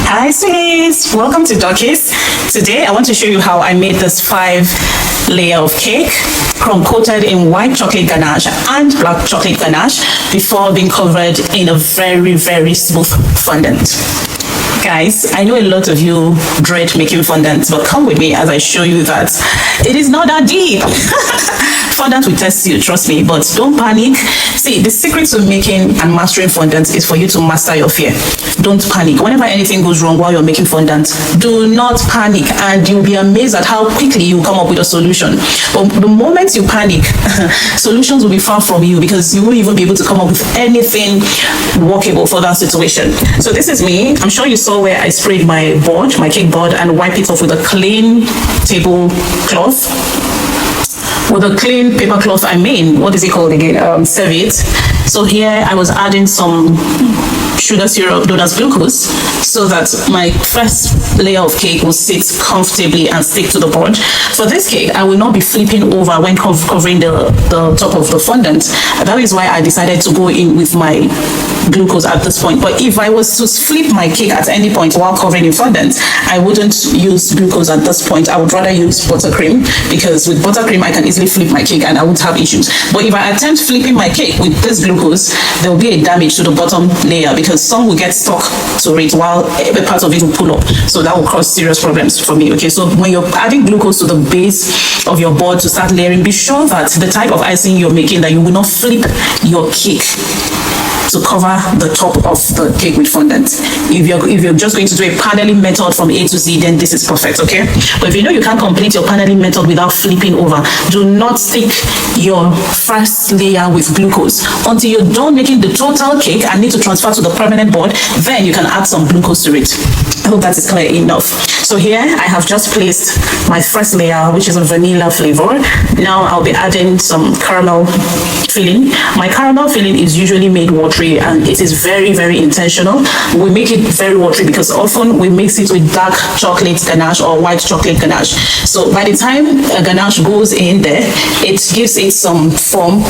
Hi sweeties, welcome to Dockeeys. Today I want to show you how I made this 5-layer of cake, crumb coated in white chocolate ganache and black chocolate ganache before being covered in a very smooth fondant. Guys, I know a lot of you dread making fondants, but come with me as I show you that it is not that deep. Fondant will test you, trust me, but don't panic. See, the secret to making and mastering fondant is for you to master your fear. Don't panic. Whenever anything goes wrong while you're making fondant, do not panic, and you'll be amazed at how quickly you come up with a solution. But the moment you panic, solutions will be far from you because you won't even be able to come up with anything workable for that situation. So this is me. I'm sure you saw where I sprayed my board, my cake board, and wiped it off with a clean tablecloth. With a clean paper cloth, what is it called again? Serviette. So here I was adding some sugar syrup known as glucose so that my first layer of cake will sit comfortably and stick to the board. For this cake, I will not be flipping over when covering the top of the fondant. That is why I decided to go in with my glucose at this point. But if I was to flip my cake at any point while covering in fondant, I wouldn't use glucose at this point. I would rather use buttercream, because with buttercream I can easily flip my cake and I won't have issues. But if I attempt flipping my cake with this glucose, there will be a damage to the bottom layer because some will get stuck to it while a part of it will pull up. So that will cause serious problems for me. Okay, so when you're adding glucose to the base of your board to start layering, be sure that the type of icing you're making, that you will not flip your cake to cover the top of the cake with fondant. If you're just going to do a paneling method from A to Z, then this is perfect, okay? But if you know you can't complete your paneling method without flipping over, do not stick your first layer with glucose until you're done making the total cake and need to transfer to the permanent board. Then you can add some glucose to it. I hope that is clear enough. So here I have just placed my first layer, which is a vanilla flavor. Now I'll be adding some caramel filling. My caramel filling is usually made watery, and it is very intentional. We make it very watery because often we mix it with dark chocolate ganache or white chocolate ganache. So by the time a ganache goes in there, it gives it some form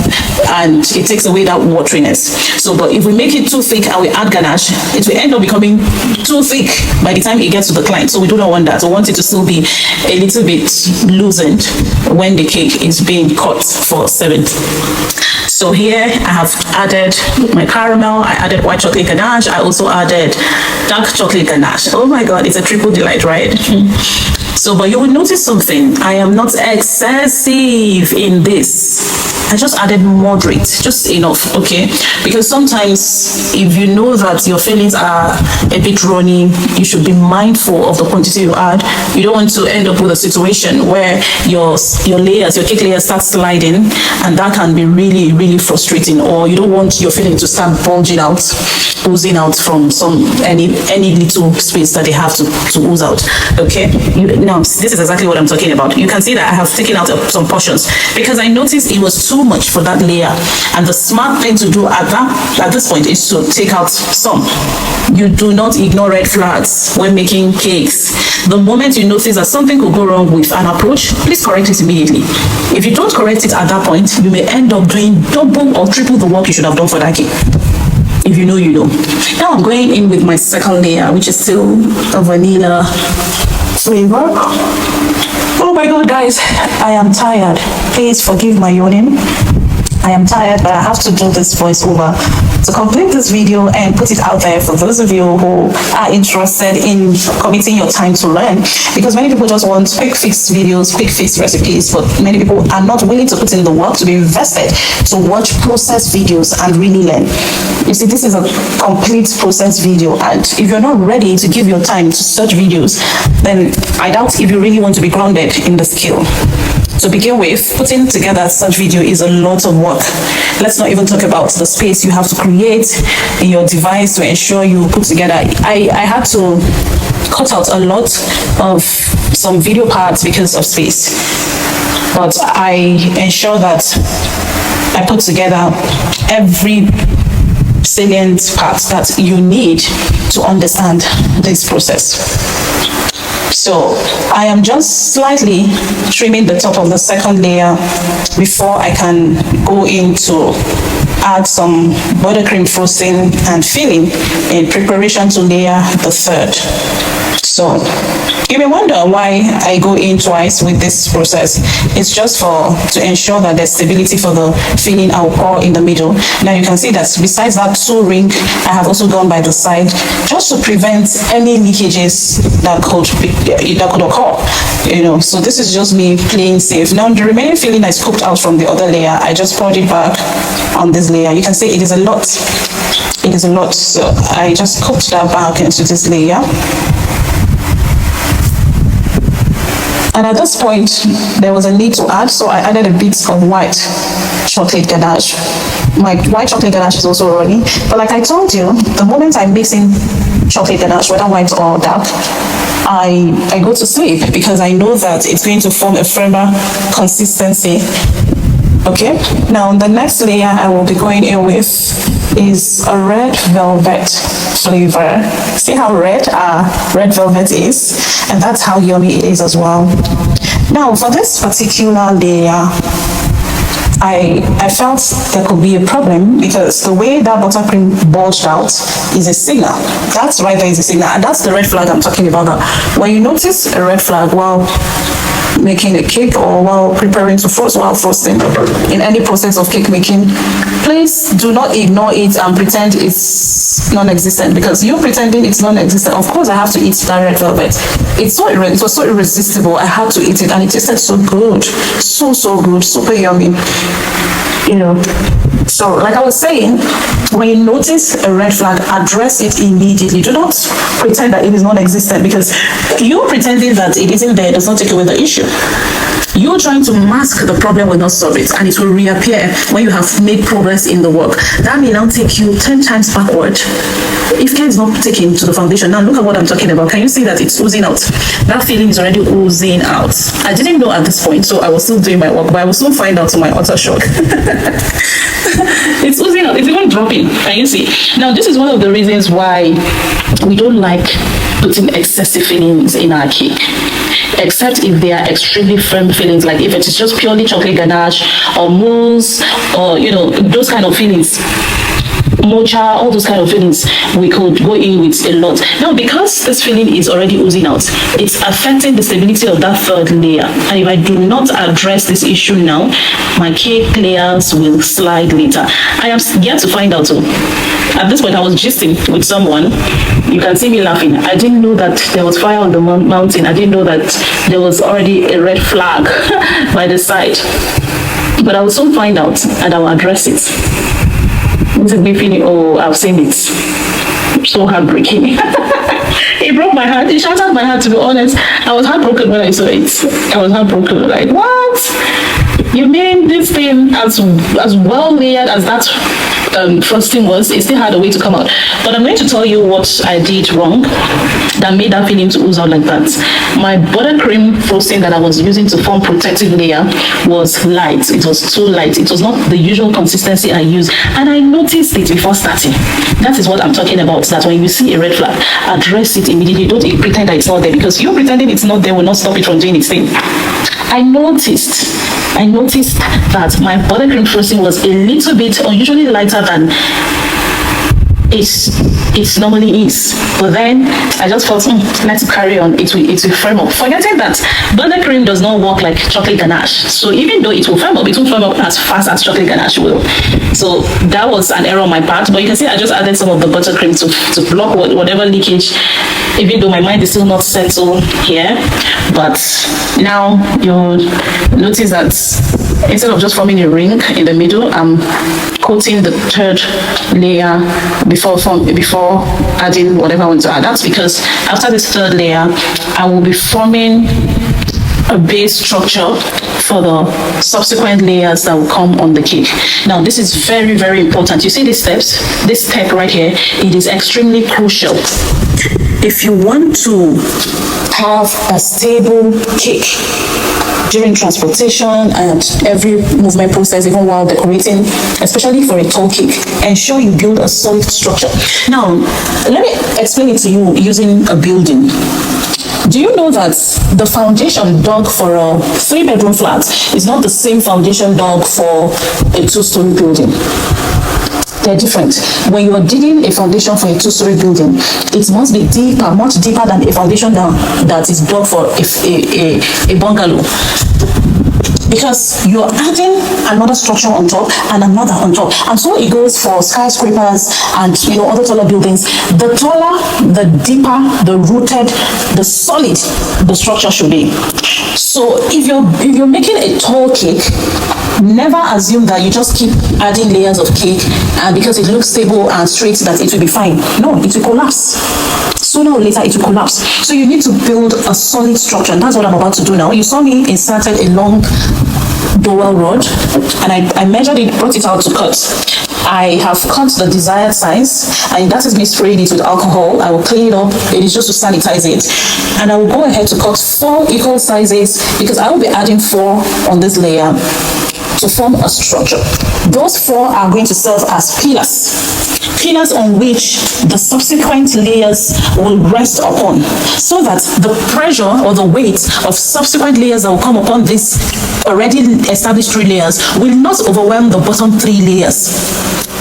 and it takes away that wateriness. So but if we make it too thick and we add ganache, it will end up becoming too thick by the time it gets to the client. So we do not want that. We want it to still be a little bit loosened when the cake is being cut for serving. So here I have added my caramel, I added white chocolate ganache, I also added dark chocolate ganache. Oh my god, it's a triple delight, right? So, but you will notice something. I am not excessive in this. I just added moderate, just enough, okay? Because sometimes if you know that your fillings are a bit runny, you should be mindful of the quantity you add. You don't want to end up with a situation where your cake layers start sliding, and that can be really frustrating. Or you don't want your filling to start bulging out, oozing out from any little space that they have to ooze out, okay? Now, this is exactly what I'm talking about. You can see that I have taken out some portions because I noticed it was too much for that layer, and the smart thing to do at this point is to take out some. You do not ignore red flags when making cakes. The moment you notice that something could go wrong with an approach, please correct it immediately. If you don't correct it at that point, you may end up doing double or triple the work you should have done for that cake. If you know, you know. Now I'm going in with my second layer, which is still a vanilla flavor. Oh my god, guys, I am tired. Please forgive my yawning. I am tired, but I have to do this voiceover to complete this video and put it out there for those of you who are interested in committing your time to learn. Because many people just want quick fix videos, quick fix recipes, but many people are not willing to put in the work, to be invested, to watch process videos and really learn. You see, this is a complete process video, and if you're not ready to give your time to search videos, then I doubt if you really want to be grounded in the skill. To begin with, putting together such video is a lot of work. Let's not even talk about the space you have to create in your device to ensure you put together. I had to cut out a lot of some video parts because of space, but I ensure that I put together every salient part that you need to understand this process. So I am just slightly trimming the top of the second layer before I can go into add some buttercream frosting and filling in preparation to layer the third. So you may wonder why I go in twice with this process. It's just to ensure that there's stability for the filling I'll pour in the middle. Now you can see that besides that two ring, I have also gone by the side just to prevent any leakages that could occur. So this is just me playing safe. Now the remaining filling I scooped out from the other layer, I just poured it back on this layer. You can see it is a lot. It is a lot. So I just scooped that back into this layer. And at this point, there was a need to add, so I added a bit of white chocolate ganache. My white chocolate ganache is also running, but like I told you, the moment I'm mixing chocolate ganache, whether white or dark, I go to sleep because I know that it's going to form a firmer consistency. Okay, now the next layer I will be going in with is a red velvet flavor. See how red velvet is, and that's how yummy it is as well. Now for this particular layer, I felt there could be a problem because the way that buttercream bulged out is a signal. That's right, there is a signal, and that's the red flag I'm talking about now. When you notice a red flag while making a cake or while preparing to frost, while frosting, in any process of cake making, please do not ignore it and pretend it's non-existent, because you pretending it's non-existent. Of course I have to eat that red velvet. It was so irresistible. I had to eat it, and it tasted so good, so good, super yummy. So like I was saying, when you notice a red flag, address it immediately. Do not pretend that it is non-existent, because you pretending that it isn't there does not take away the issue. You trying to mask the problem will not solve it, and it will reappear when you have made progress in the work. That may now take you 10 times backward if care is not taken to the foundation. Now look at what I'm talking about. Can you see that it's oozing out? That feeling is already oozing out. I didn't know at this point, so I was still doing my work, but I will soon find out to my utter shock. It's oozing out. It's even dropping. Can you see? Now this is one of the reasons why we don't like putting excessive fillings in our cake, except if they are extremely firm fillings, like if it is just purely chocolate ganache or mousse or those kind of fillings, mocha, all those kind of fillings, we could go in with a lot. Now because this filling is already oozing out, it's affecting the stability of that third layer, and if I do not address this issue now, my cake layers will slide later. I am yet to find out. At this point I was gisting with someone. You can see me laughing. I didn't know that there was fire on the mountain. I didn't know that there was already a red flag by the side, but I will soon find out and I will address it. This is me feeling, oh, I've seen it. So heartbreaking. It broke my heart. It shattered my heart, to be honest. I was heartbroken when I saw it. I was heartbroken. Like, what? You mean this thing as well layered as that frosting was, it still had a way to come out? But I'm going to tell you what I did wrong that made that filling to ooze out like that. My buttercream frosting that I was using to form protective layer was light. It was too light. It was not the usual consistency I use, and I noticed it before starting. That is what I'm talking about, that when you see a red flag, address it immediately. Don't pretend that it's not there, because you pretending it's not there will not stop it from doing its thing. I noticed that my buttercream frosting was a little bit unusually lighter than it normally is, but then I just felt let's carry on. It will firm up, forgetting that buttercream does not work like chocolate ganache. So even though it will firm up, it won't firm up as fast as chocolate ganache will. So that was an error on my part, but you can see I just added some of the buttercream to block whatever leakage, even though my mind is still not settled here. But now you'll notice that instead of just forming a ring in the middle, I'm coating the third layer before adding whatever I want to add. That's because after this third layer, I will be forming a base structure for the subsequent layers that will come on the cake. Now this is very, very important. You see these steps? This step right here, it is extremely crucial. If you want to have a stable cake during transportation and every movement process, even while decorating, especially for a tall cake, ensure you build a solid structure. Now, let me explain it to you using a building. Do you know that the foundation dug for a 3-bedroom flat is not the same foundation dug for a 2-story building? They're different. When you are digging a foundation for a 2-story building, it must be deeper, much deeper than a foundation that is dug for a bungalow. Because you're adding another structure on top and another on top. And so it goes for skyscrapers and other taller buildings. The taller, the deeper, the rooted, the solid the structure should be. So if you're making a tall cake, never assume that you just keep adding layers of cake and because it looks stable and straight that it will be fine. No, it will collapse. Sooner or later it will collapse. So you need to build a solid structure, and that's what I'm about to do now. You saw me inserted a long dowel rod and I measured it, brought it out to cut. I have cut the desired size, and that is me spraying it with alcohol. I will clean it up. It is just to sanitize it. And I will go ahead to cut 4 equal sizes because I will be adding 4 on this layer to form a structure. Those 4 are going to serve as pillars on which the subsequent layers will rest upon, so that the pressure or the weight of subsequent layers that will come upon these already established 3 layers will not overwhelm the bottom 3 layers.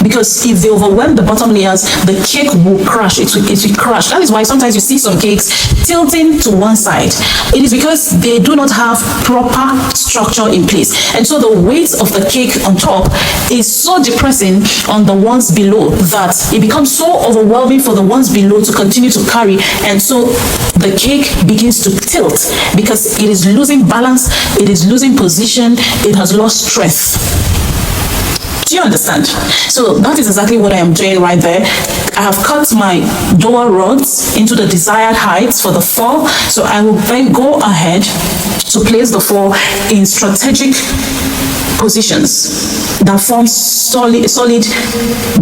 Because if they overwhelm the bottom layers, the cake will crash. It will crash. That is why sometimes you see some cakes tilting to one side. It is because they do not have proper structure in place. And so the weight of the cake on top is so depressing on the ones below that it becomes so overwhelming for the ones below to continue to carry. And so the cake begins to tilt because it is losing balance, it is losing position, it has lost strength. Do you understand? So that is exactly what I am doing right there. I have cut my dowel rods into the desired heights for the 4. So I will then go ahead to place the 4 in strategic positions that form solid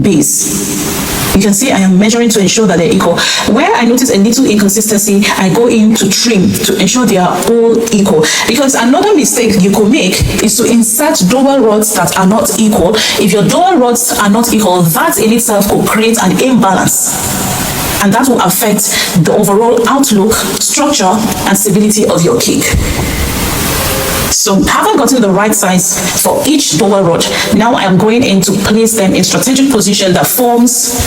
base. You can see I am measuring to ensure that they're equal. Where I notice a little inconsistency, I go in to trim to ensure they are all equal. Because another mistake you could make is to insert dowel rods that are not equal. If your dowel rods are not equal, that in itself could create an imbalance. And that will affect the overall outlook, structure, and stability of your cake. So having gotten the right size for each dowel rod, now I am going in to place them in strategic position that forms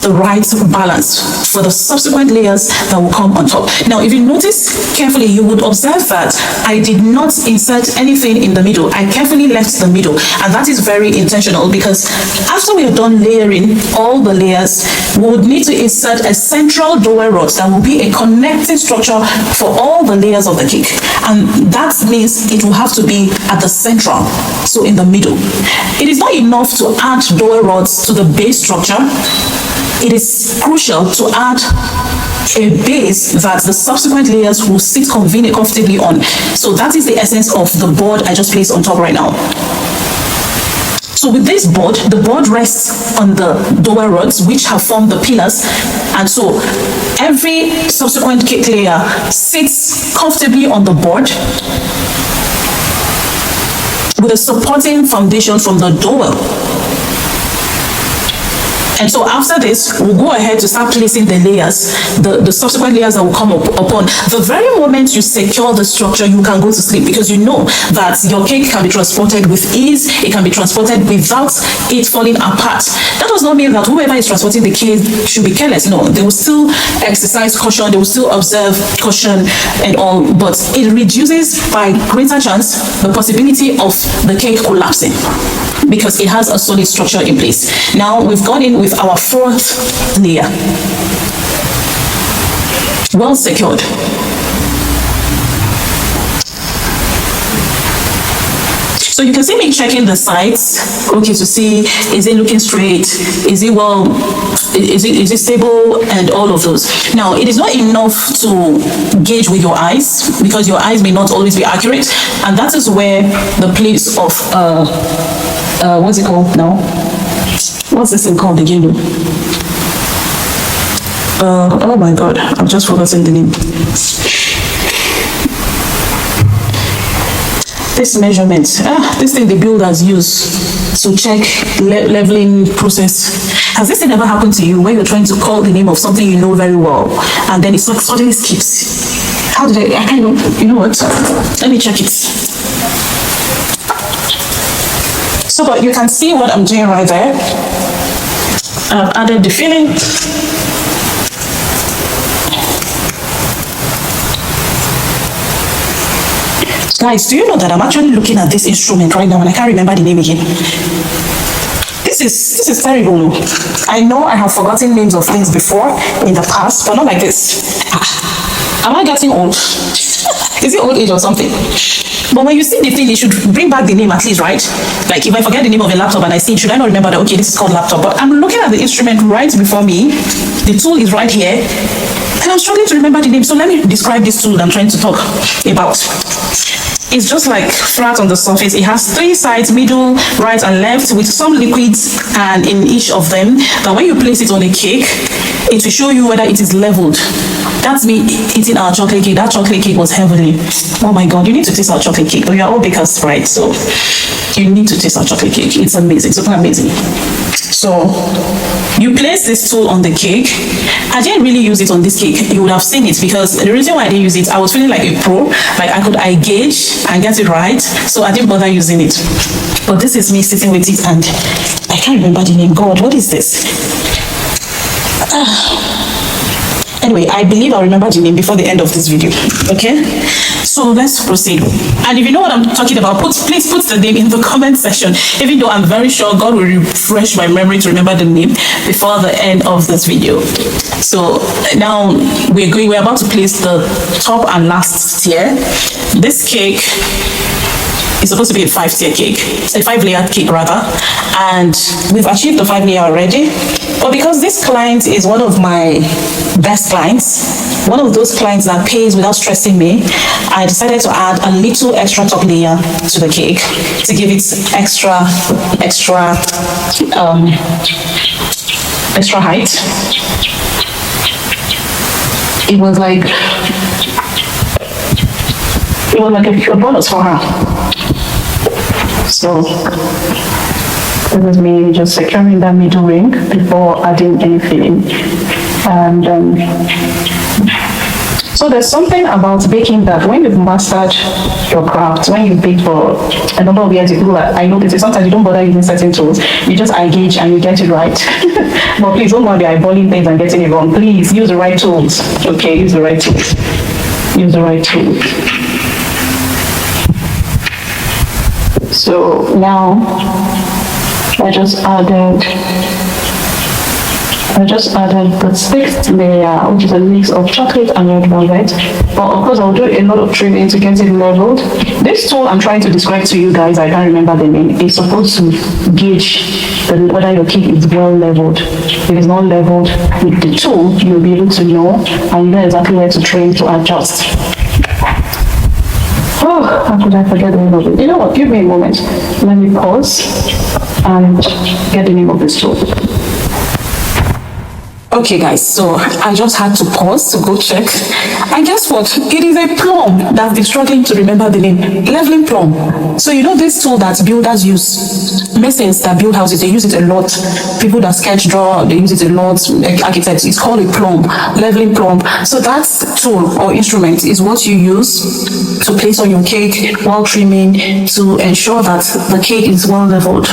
the right balance for the subsequent layers that will come on top. Now, if you notice carefully, you would observe that I did not insert anything in the middle. I carefully left the middle, and that is very intentional because after we are done layering all the layers, we would need to insert a central dowel rod that will be a connecting structure for all the layers of the cake. And that means it will have to be at the central, so in the middle. It is not enough to add dowel rods to the base structure. It is crucial to add a base that the subsequent layers will sit comfortably on. So that is the essence of the board I just placed on top right now. So with this board, the board rests on the dowel rods which have formed the pillars, and so every subsequent cake layer sits comfortably on the board with a supporting foundation from the dowel. And so after this, we'll go ahead to start placing the layers, the subsequent layers that will come upon. The very moment you secure the structure, you can go to sleep because you know that your cake can be transported with ease. It can be transported without it falling apart. That does not mean that whoever is transporting the cake should be careless. No, they will still exercise caution, they will still observe caution and all, but it reduces by greater chance the possibility of the cake collapsing because it has a solid structure in place. Now we've gone in with our 4th layer, well secured. So you can see me checking the sides, okay, to see is it looking straight, is it well, is it stable, and all of those. Now it is not enough to gauge with your eyes because your eyes may not always be accurate, and that is where the place of what's it called now? What's this thing called again? Oh my god, I'm just forgetting the name. This measurement, this thing the builders use to check leveling process. Has this thing ever happened to you where you're trying to call the name of something you know very well and then it suddenly skips? How did I can't even, you know what? Let me check it. So, but you can see what I'm doing right there. I've added the filling. Guys, do you know that I'm actually looking at this instrument right now and I can't remember the name again? This is terrible. I know I have forgotten names of things before in the past, but not like this. Am I getting old? Is it old age or something? But when you see the thing, you should bring back the name at least, right? Like if I forget the name of a laptop and I see it, should I not remember that, okay, this is called laptop? But I'm looking at the instrument right before me. The tool is right here. And I'm struggling to remember the name. So let me describe this tool I'm trying to talk about. It's just like flat on the surface. It has 3 sides, middle, right and left, with some liquids and in each of them. That when you place it on a cake, it will show you whether it is leveled. That's me eating our chocolate cake. That chocolate cake was heavenly. Oh my God, you need to taste our chocolate cake. We are all bakers, right? So you need to taste our chocolate cake. It's amazing, super amazing. So you place this tool on the cake. I didn't really use it on this cake. You would have seen it, because the reason why I didn't use it, I was feeling like a pro. Like I gauge and get it right. So I didn't bother using it. But this is me sitting with it and I can't remember the name. God, what is this? Anyway, I believe I'll remember the name before the end of this video. Okay? So let's proceed. And if you know what I'm talking about, please put the name in the comment section. Even though I'm very sure God will refresh my memory to remember the name before the end of this video. So now we're about to place the top and last tier. This cake is supposed to be a 5-tier cake, a 5-layered cake rather, and we've achieved the 5-layer already. But because this client is one of my best clients, one of those clients that pays without stressing me, I decided to add a little extra top layer to the cake to give it extra height. It was like a bonus for her. So this is me just securing that middle ring before adding any filling. And so there's something about baking that when you've mastered your craft, when you bake for a number of years, I know this is sometimes you don't bother using certain tools. You just engage and you get it right. But please don't go be eyeballing things and getting it wrong. Please use the right tools. Okay, use the right tools. Use the right tools. So now I just added the 6th layer, which is a mix of chocolate and red velvet. But of course, I'll do a lot of trimming to get it leveled. This tool I'm trying to describe to you guys, I can't remember the name, is supposed to gauge whether your cake is well leveled. If it's not leveled with the tool, you'll be able to know, and you know exactly where to trim to adjust. Oh, how could I forget the name of it? You know what? Give me a moment. Let me pause and get the name of this tool. Okay guys, so I just had to pause to go check. And guess what? It is a plum that I've been struggling to remember the name. Leveling plum. So you know this tool that builders use, masons that build houses, they use it a lot. People that sketch draw, they use it a lot. Architects, it's called a plum, leveling plum. So that tool or instrument is what you use to place on your cake while trimming to ensure that the cake is well leveled.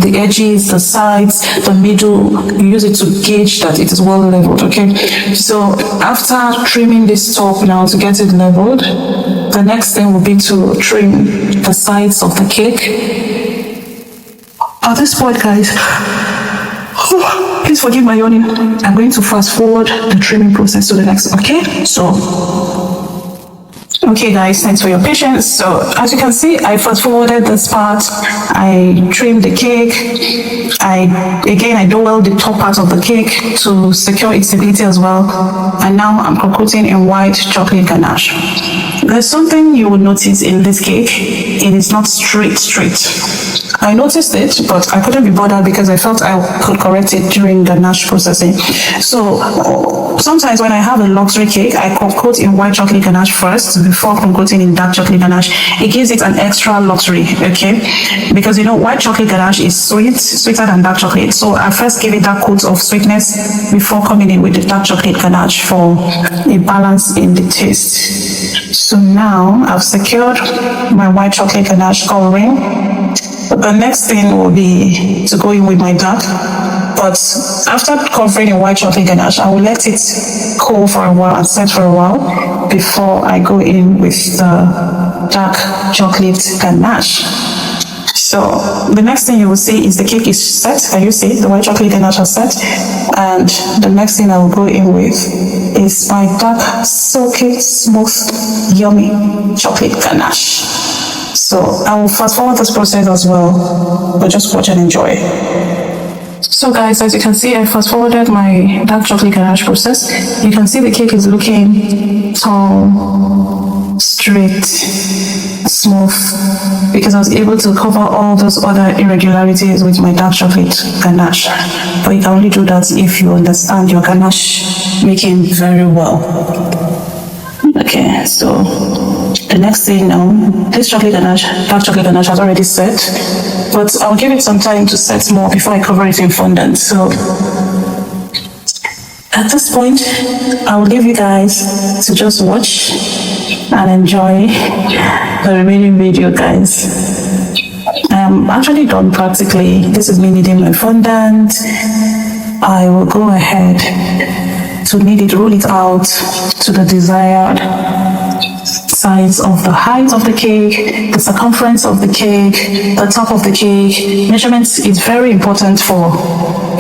The edges, the sides, the middle, you use it to gauge that it is well leveled. Okay, so after trimming this top now to get it leveled, the next thing will be to trim the sides of the cake. At this point, guys, please forgive my yawning. I'm going to fast forward the trimming process to the next. Okay, so okay guys, thanks for your patience. So as you can see, I fast forwarded this part. I trimmed the cake. I dowel the top part of the cake to secure its stability as well. And now I'm coating in white chocolate ganache. There's something you will notice in this cake. It is not straight. I noticed it, but I couldn't be bothered because I felt I could correct it during ganache processing. So sometimes when I have a luxury cake, I coat in white chocolate ganache first before coating in dark chocolate ganache. It gives it an extra luxury, okay? Because you know, white chocolate ganache is sweeter than dark chocolate. So I first give it that coat of sweetness before coming in with the dark chocolate ganache for a balance in the taste. So now I've secured my white chocolate ganache coloring. The next thing will be to go in with my dark. But after covering in white chocolate ganache, I will let it cool for a while and set for a while before I go in with the dark chocolate ganache. So the next thing you will see is the cake is set. Can you see the white chocolate ganache is set? And the next thing I will go in with is my dark, silky, smooth, yummy chocolate ganache. So I will fast forward this process as well, but just watch and enjoy. So guys, as you can see, I fast forwarded my dark chocolate ganache process. You can see the cake is looking tall, straight, smooth, because I was able to cover all those other irregularities with my dark chocolate ganache. But you can only do that if you understand your ganache making very well. Okay, so the next thing now, this chocolate ganache, dark chocolate ganache has already set, but I'll give it some time to set more before I cover it in fondant. So at this point, I will leave you guys to just watch and enjoy the remaining video, guys. I'm actually done practically. This is me kneading my fondant. I will go ahead to knead it, roll it out to the desired size of the height of the cake, the circumference of the cake, the top of the cake. Measurements is very important for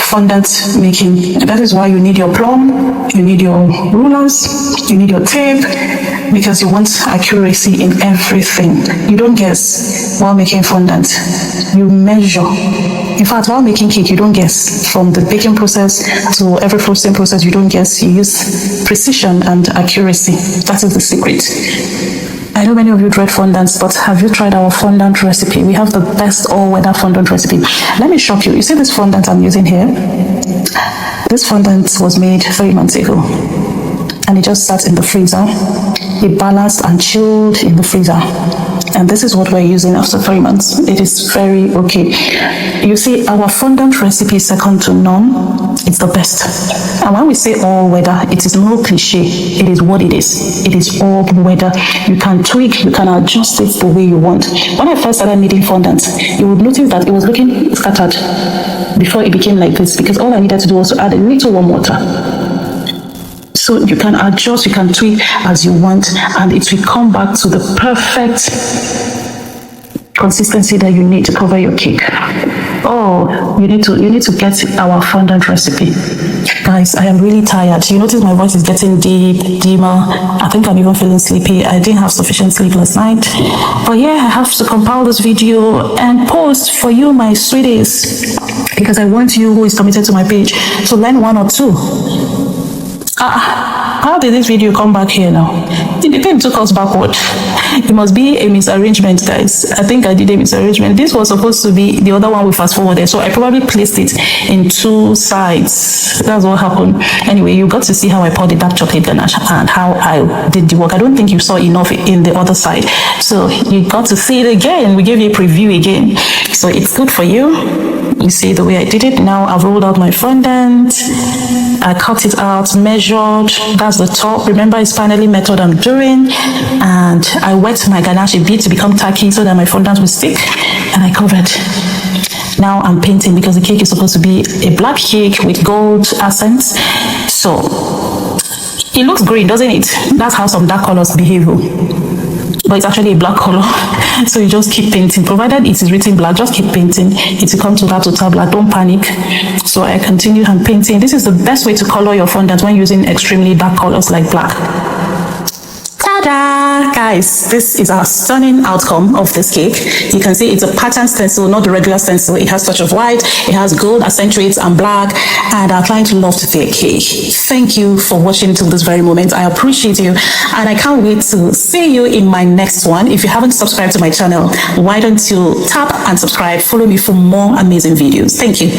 fondant making. That is why you need your plumb, you need your rulers, you need your tape, because you want accuracy in everything. You don't guess while making fondant, you measure. In fact, while making cake, you don't guess. From the baking process to every frosting process, you don't guess. You use precision and accuracy. That is the secret. I know many of you dread fondants, but have you tried our fondant recipe? We have the best all-weather fondant recipe. Let me shock you. You see this fondant I'm using here? This fondant was made 3 months ago, and it just sat in the freezer. It balanced and chilled in the freezer. And this is what we're using after 3 months. It is very okay. You see, our fondant recipe is second to none. It's the best. And when we say all weather, it is no cliche. It is what it is. It is all weather. You can tweak, you can adjust it the way you want. When I first started kneading fondant, you would notice that it was looking scattered before it became like this, because all I needed to do was to add a little warm water. So you can adjust, you can tweak as you want, and it will come back to the perfect consistency that you need to cover your cake. Oh, you need to get our fondant recipe. Guys, I am really tired. You notice my voice is getting deep, dimmer. I think I'm even feeling sleepy. I didn't have sufficient sleep last night. But yeah, I have to compile this video and post for you, my sweeties, because I want you who is committed to my page to learn one or two. How did this video come back here now? The thing took us backward. It must be a misarrangement, guys. I think I did a misarrangement. This was supposed to be the other one we fast forwarded, so I probably placed it in 2 sides. That's what happened. Anyway, you got to see how I poured the dark chocolate ganache and how I did the work. I don't think you saw enough in the other side, so you got to see it again. We gave you a preview again, so it's good for you. You see the way I did it. Now I've rolled out my fondant. I cut it out, measured. That's the top. Remember, it's finally method I'm doing. And I wet my ganache a bit to become tacky so that my fondant will stick. And I covered. Now I'm painting, because the cake is supposed to be a black cake with gold accents. So it looks green, doesn't it? That's how some dark colors behave. But it's actually a black color. So you just keep painting. Provided it is written black, just keep painting. It will come to that total black. Don't panic. So I continue and painting. This is the best way to color your fondant when using extremely dark colors like black. Ta-da! Guys, this is our stunning outcome of this cake. You can see it's a pattern stencil, not the regular stencil. It has touch of white, it has gold accentuates and black, and our client loved their cake. Thank you for watching till this very moment. I appreciate you, and I can't wait to see you in my next one. If you haven't subscribed to my channel, why don't you tap and subscribe? Follow me for more amazing videos. Thank you.